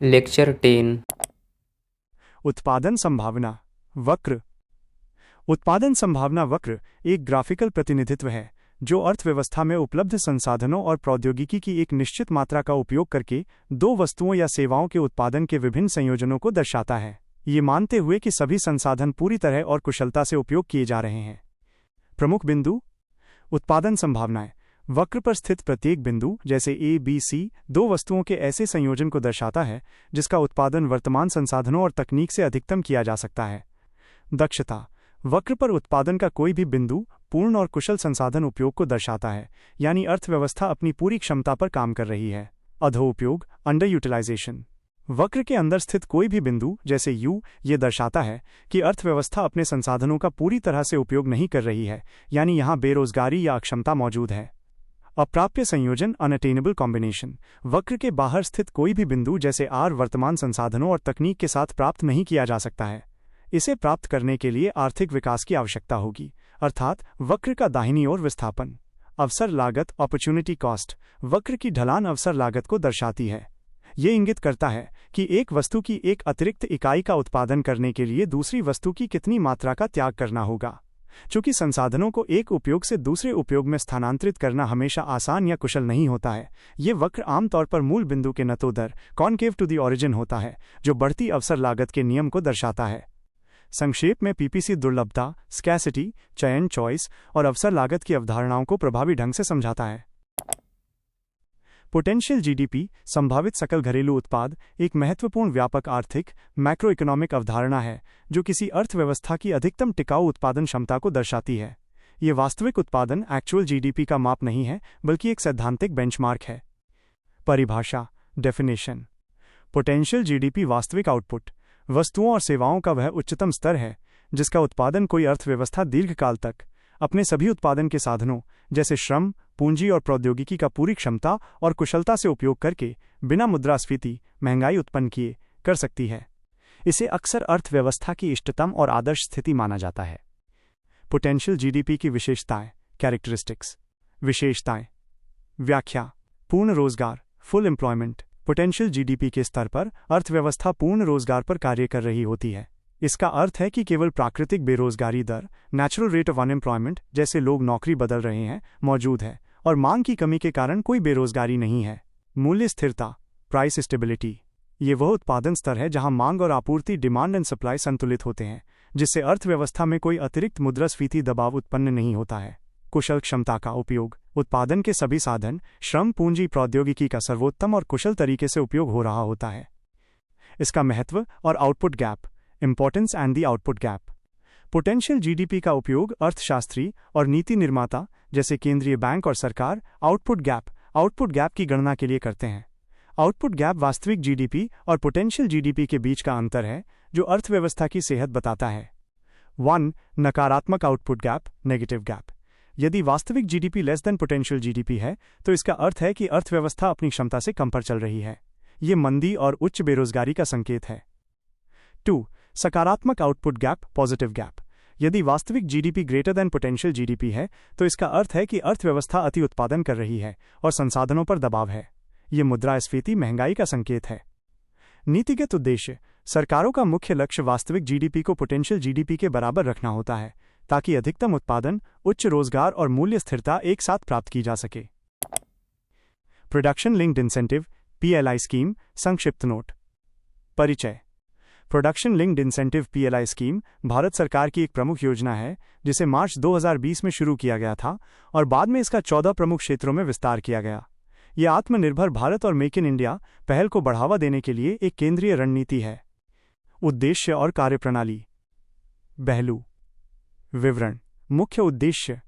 Lecture 10। उत्पादन संभावना वक्र। उत्पादन संभावना वक्र एक ग्राफिकल प्रतिनिधित्व है जो अर्थव्यवस्था में उपलब्ध संसाधनों और प्रौद्योगिकी की एक निश्चित मात्रा का उपयोग करके दो वस्तुओं या सेवाओं के उत्पादन के विभिन्न संयोजनों को दर्शाता है, ये मानते हुए कि सभी संसाधन पूरी तरह और कुशलता से उपयोग किए जा रहे हैं। प्रमुख बिंदु। उत्पादन संभावनाएं वक्र पर स्थित प्रत्येक बिंदु जैसे ए बी सी दो वस्तुओं के ऐसे संयोजन को दर्शाता है जिसका उत्पादन वर्तमान संसाधनों और तकनीक से अधिकतम किया जा सकता है। दक्षता वक्र पर उत्पादन का कोई भी बिंदु पूर्ण और कुशल संसाधन उपयोग को दर्शाता है, यानी अर्थव्यवस्था अपनी पूरी क्षमता पर काम कर रही है। अधोउपयोग अंडर यूटिलाइजेशन वक्र के अंदर स्थित कोई भी बिंदु जैसे यू ये दर्शाता है कि अर्थव्यवस्था अपने संसाधनों का पूरी तरह से उपयोग नहीं कर रही है, यानी यहाँ बेरोजगारी या अक्षमता मौजूद है। अप्राप्य संयोजन अनअटेनेबल कॉम्बिनेशन वक्र के बाहर स्थित कोई भी बिंदु जैसे आर वर्तमान संसाधनों और तकनीक के साथ प्राप्त नहीं किया जा सकता है। इसे प्राप्त करने के लिए आर्थिक विकास की आवश्यकता होगी, अर्थात वक्र का दाहिनी ओर विस्थापन। अवसर लागत अपॉर्चुनिटी कॉस्ट वक्र की ढलान अवसर लागत को दर्शाती है। ये इंगित करता है कि एक वस्तु की एक अतिरिक्त इकाई का उत्पादन करने के लिए दूसरी वस्तु की कितनी मात्रा का त्याग करना होगा। चूंकि संसाधनों को एक उपयोग से दूसरे उपयोग में स्थानांतरित करना हमेशा आसान या कुशल नहीं होता है, ये वक्र आमतौर पर मूल बिंदु के नतोदर कॉनकेव टू द ओरिजिन होता है, जो बढ़ती अवसर लागत के नियम को दर्शाता है। संक्षेप में पीपीसी दुर्लभता, स्कैसिटी, चयन चॉइस और अवसर लागत की अवधारणाओं को प्रभावी ढंग से समझाता है। पोटेंशियल जीडीपी संभावित सकल घरेलू उत्पाद एक महत्वपूर्ण व्यापक आर्थिक मैक्रो इकोनॉमिक अवधारणा है जो किसी अर्थव्यवस्था की अधिकतम टिकाऊ उत्पादन क्षमता को दर्शाती है। ये वास्तविक उत्पादन एक्चुअल जीडीपी का माप नहीं है, बल्कि एक सैद्धांतिक बेंचमार्क है। परिभाषा डेफिनेशन पोटेंशियल जीडीपी वास्तविक आउटपुट वस्तुओं और सेवाओं का वह उच्चतम स्तर है जिसका उत्पादन कोई अर्थव्यवस्था दीर्घकाल तक अपने सभी उत्पादन के साधनों जैसे श्रम, पूंजी और प्रौद्योगिकी का पूरी क्षमता और कुशलता से उपयोग करके बिना मुद्रास्फीति महंगाई उत्पन्न किए कर सकती है। इसे अक्सर अर्थव्यवस्था की इष्टतम और आदर्श स्थिति माना जाता है। पोटेंशियल जीडीपी की विशेषताएं कैरेक्टरिस्टिक्स। विशेषताएं व्याख्या पूर्ण रोजगार फुल एम्प्लॉयमेंट पोटेंशियल जीडीपी के स्तर पर अर्थव्यवस्था पूर्ण रोजगार पर कार्य कर रही होती है। इसका अर्थ है कि केवल प्राकृतिक बेरोजगारी दर नेचुरल रेट ऑफ अनएम्प्लॉयमेंट जैसे लोग नौकरी बदल रहे हैं मौजूद है और मांग की कमी के कारण कोई बेरोजगारी नहीं है। मूल्य स्थिरता प्राइस स्टेबिलिटी ये वह उत्पादन स्तर है जहां मांग और आपूर्ति डिमांड एंड सप्लाई संतुलित होते हैं, जिससे अर्थव्यवस्था में कोई अतिरिक्त मुद्रास्फीति दबाव उत्पन्न नहीं होता है। कुशल क्षमता का उपयोग उत्पादन के सभी साधन श्रम पूंजी प्रौद्योगिकी का सर्वोत्तम और कुशल तरीके से उपयोग हो रहा होता है। इसका महत्व और output gap importance and the output gap potential GDP का उपयोग अर्थशास्त्री और नीति निर्माता जैसे केंद्रीय बैंक और सरकार आउटपुट गैप की गणना के लिए करते हैं। आउटपुट गैप वास्तविक जीडीपी और पोटेंशियल जीडीपी के बीच का अंतर है जो अर्थव्यवस्था की सेहत बताता है। 1 नकारात्मक आउटपुट गैप नेगेटिव गैप यदि वास्तविक GDP less than potential GDP है तो इसका अर्थ है कि अर्थव्यवस्था अपनी क्षमता से कम पर चल रही है। ये मंदी और उच्च बेरोजगारी का संकेत है। 2 सकारात्मक आउटपुट गैप पॉजिटिव गैप यदि वास्तविक GDP greater than potential GDP है तो इसका अर्थ है कि अर्थव्यवस्था अति उत्पादन कर रही है और संसाधनों पर दबाव है। ये मुद्रास्फीति महंगाई का संकेत है। नीतिगत उद्देश्य सरकारों का मुख्य लक्ष्य वास्तविक जीडीपी को पोटेंशियल जीडीपी के बराबर रखना होता है ताकि अधिकतम उत्पादन, उच्च रोजगार और मूल्य स्थिरता एक साथ प्राप्त की जा सके। Production linked incentive PLI scheme संक्षिप्त नोट। परिचय production linked incentive PLI scheme Bharat सरकार की एक प्रमुख योजना है जिसे मार्च 2020 में शुरू किया गया था और बाद में इसका 14 प्रमुख क्षेत्रों में विस्तार किया गया। यह आत्मनिर्भर भारत और मेक इन इंडिया पहल को बढ़ावा देने के लिए एक केंद्रीय रणनीति है। उद्देश्य और कार्यप्रणाली पहलू विवरण मुख्य उद्देश्य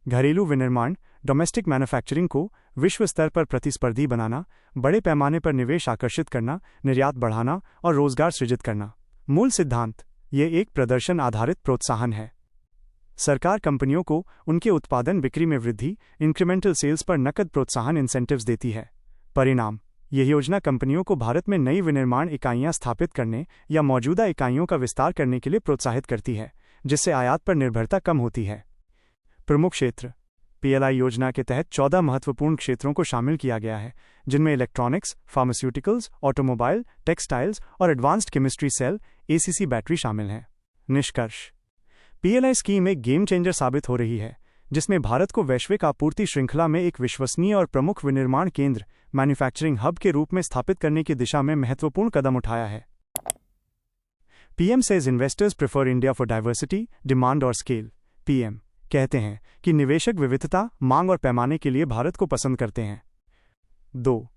घरेलू विनिर्माण डोमेस्टिक मैन्युफैक्चरिंग को विश्व स्तर पर प्रतिस्पर्धी बनाना, बड़े पैमाने पर निवेश आकर्षित करना, निर्यात बढ़ाना और रोजगार सृजित करना। मूल सिद्धांत ये एक प्रदर्शन आधारित प्रोत्साहन है। सरकार कंपनियों को उनके उत्पादन बिक्री में वृद्धि इंक्रीमेंटल सेल्स पर नकद प्रोत्साहन इंसेंटिव्स देती है। परिणाम यह योजना कंपनियों को भारत में नई विनिर्माण इकाइयां स्थापित करने या मौजूदा इकाइयों का विस्तार करने के लिए प्रोत्साहित करती है, जिससे आयात पर निर्भरता कम होती है। प्रमुख क्षेत्र पीएलआई योजना के तहत 14 महत्वपूर्ण क्षेत्रों को शामिल किया गया है, जिनमें इलेक्ट्रॉनिक्स, फार्मास्यूटिकल्स, ऑटोमोबाइल, टेक्सटाइल्स और advanced chemistry cell ACC battery शामिल हैं। निष्कर्ष: पीएलआई स्कीम एक गेम चेंजर साबित हो रही है, जिसमें भारत को वैश्विक आपूर्ति श्रृंखला में एक विश्वसनीय और प्रमुख विनिर्माण केंद्र मैन्युफैक्चरिंग हब के रूप में स्थापित करने की दिशा में महत्वपूर्ण कदम उठाया है। PM says investors prefer India for diversity, demand और स्केल। पीएम कहते हैं कि निवेशक विविधता, मांग और पैमाने के लिए भारत को पसंद करते हैं। 2.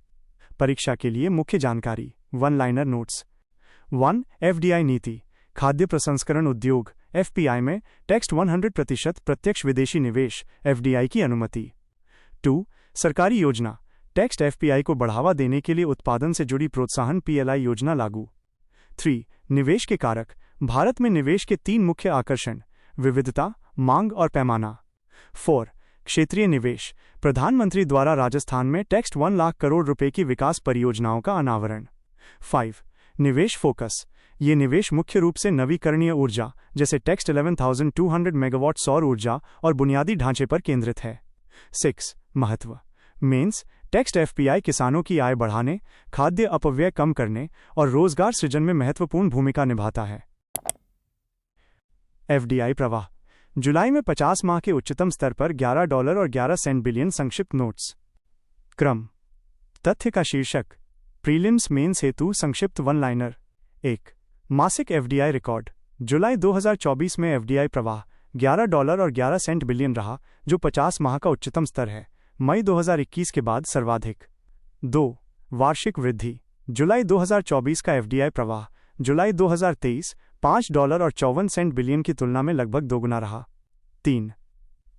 परीक्षा के लिए मुख्य जानकारी, वन लाइनर नोट्स। 1. एफडीआई नीति, खाद्य प्रसंस्करण उद्योग एफपीआई में टेक्स्ट 100% प्रत्यक्ष विदेशी निवेश एफडीआई की अनुमति। 2. सरकारी योजना, टेक्स्ट एफपीआई को बढ़ावा देने के लिए उत्पादन से जुड़ी प्रोत्साहन पीएलआई योजना लागू। 3. निवेश के कारक, भारत में निवेश के 3 मुख्य आकर्षण, विविधता, मांग और पैमाना। 4. क्षेत्रीय निवेश, प्रधानमंत्री द्वारा राजस्थान में टेक्स्ट 1 लाख करोड़ रुपए की विकास परियोजनाओं का अनावरण। 5. निवेश फोकस, ये निवेश मुख्य रूप से नवीकरणीय ऊर्जा जैसे टेक्स्ट 11,200 मेगावाट सौर ऊर्जा और बुनियादी ढांचे पर केंद्रित है। 6. महत्व, मेंस, टेक्स्ट एफपीआई किसानों की आय बढ़ाने, खाद्य अपव्यय कम करने और रोजगार सृजन में महत्वपूर्ण भूमिका निभाता है। एफडीआई प्रवाह, जुलाई में 50 माह के उच्चतम स्तर पर $11.11 बिलियन संक्षिप्त नोट्स। क्रम, तथ्य का शीर्षक, प्रीलिम्स मेंस हेतु संक्षिप्त वन लाइनर। 1. मासिक एफडीआई रिकॉर्ड, जुलाई 2024 में एफडीआई प्रवाह $11.11 बिलियन रहा, जो 50 माह का उच्चतम स्तर है, मई 2021 के बाद सर्वाधिक। 2. वार्षिक वृद्धि, जुलाई 2024 का एफडीआई प्रवाह जुलाई 2023 $5.54 बिलियन की तुलना में लगभग दोगुना रहा। 3.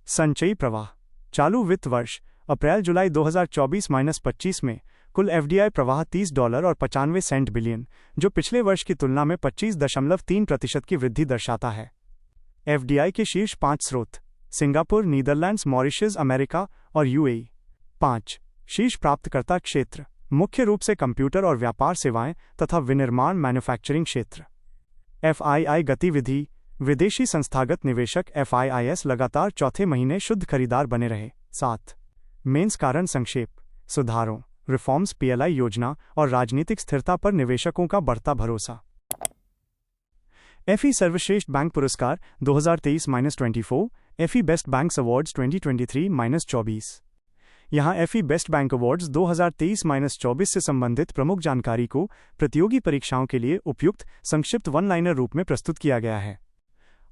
संचयी प्रवाह, चालू वित्त वर्ष अप्रैल-जुलाई 2024-25 में कुल एफडीआई प्रवाह $30.95 बिलियन, जो पिछले वर्ष की तुलना में 25.3% की वृद्धि दर्शाता है। एफडीआई के शीर्ष 5 स्रोत, सिंगापुर, नीदरलैंड्स, मॉरिशस, अमेरिका और यूएई। 5. शीर्ष प्राप्तकर्ता क्षेत्र, मुख्य रूप से कंप्यूटर और व्यापार सेवाएं तथा विनिर्माण मैन्युफैक्चरिंग क्षेत्र। एफआईआई गतिविधि, विदेशी संस्थागत निवेशक एफआईआईएस लगातार चौथे महीने शुद्ध खरीदार बने रहे। 7. मेंस कारण संक्षेप, सुधारों, रिफॉर्म्स, पीएलआई योजना और राजनीतिक स्थिरता पर निवेशकों का बढ़ता भरोसा। एफई सर्वश्रेष्ठ बैंक पुरस्कार 2023-24, एफई बेस्ट बैंक्स अवार्ड्स 2023-24। यहाँ एफई बेस्ट बैंक अवार्ड्स 2023-24 से संबंधित प्रमुख जानकारी को प्रतियोगी परीक्षाओं के लिए उपयुक्त संक्षिप्त वन लाइनर रूप में प्रस्तुत किया गया है।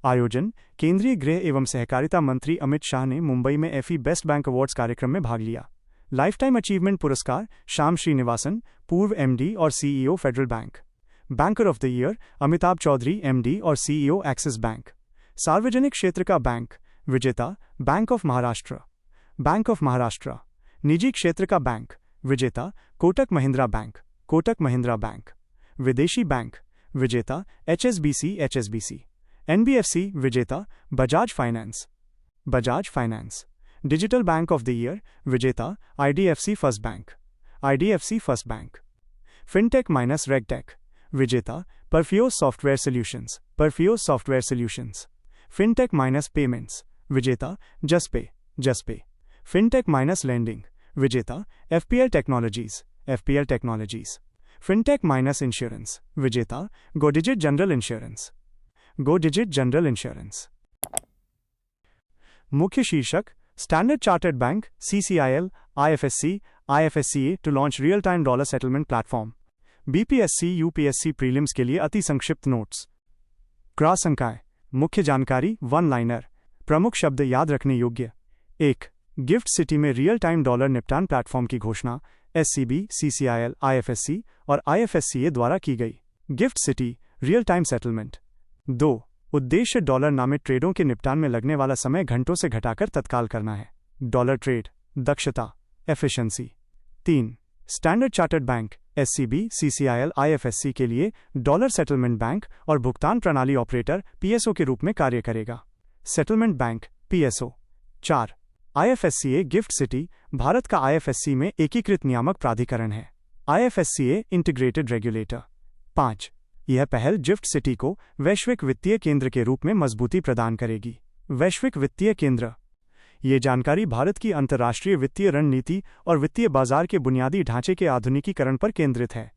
आयोजन, केंद्रीय गृह एवं सहकारिता मंत्री अमित शाह ने मुंबई में एफई बेस्ट बैंक अवार्ड्स कार्यक्रम में भाग लिया। लाइफ टाइम अचीवमेंट पुरस्कार श्याम श्रीनिवासन, पूर्व एमडी और CEO Federal Bank. Banker of the year Amitabh Chaudhary, MD और सीईओ एक्सिस बैंक। सार्वजनिक क्षेत्र का बैंक विजेता Bank of Maharashtra. Bank of Maharashtra. निजी क्षेत्र का बैंक विजेता कोटक महिंद्रा बैंक। कोटक महिंद्रा बैंक। विदेशी बैंक विजेता एचएसबीसी। एनबीएफसी विजेता Bajaj Finance. Bajaj Finance. Digital bank of the year विजेता IDFC First Bank. IDFC First Bank. Fintech minus regtech विजेता Perfios software solutions. Perfuse software solutions. Fintech minus payments विजेता Juspay. Fintech minus lending विजेता FPL technologies. FPL technologies. Fintech minus insurance विजेता Go Digit general insurance. Go Digit general insurance. मुख्य शीर्षक, Standard Chartered bank CCIL IFSC to launch real time dollar settlement platform. BPSC UPSC prelims के लिए अति संक्षिप्त notes. Cross संकाय, मुख्य जानकारी वन लाइनर, प्रमुख शब्द याद रखने योग्य। 1. गिफ्ट सिटी में रियल टाइम डॉलर निपटान प्लेटफॉर्म की घोषणा SCB, CCIL, IFSC और IFSCA द्वारा की गई। Gift city real time settlement. 2. उद्देश्य डॉलर नामित ट्रेडों के निपटान में लगने वाला समय घंटों से घटाकर तत्काल करना है। डॉलर ट्रेड दक्षता efficiency. 3. Standard Chartered bank SCB, CCIL, IFSC के लिए डॉलर सेटलमेंट बैंक और भुगतान प्रणाली ऑपरेटर PSO के रूप में कार्य करेगा। Settlement bank PSO। 4. IFSCA gift city Bharat का IFSC में एकीकृत नियामक प्राधिकरण है। IFSCA integrated regulator. 5. यह पहल गिफ्ट सिटी को वैश्विक वित्तीय केंद्र के रूप में मजबूती प्रदान करेगी। वैश्विक वित्तीय केंद्र, ये जानकारी भारत की अंतर्राष्ट्रीय वित्तीय रणनीति और वित्तीय बाजार के बुनियादी ढांचे के आधुनिकीकरण पर केंद्रित है।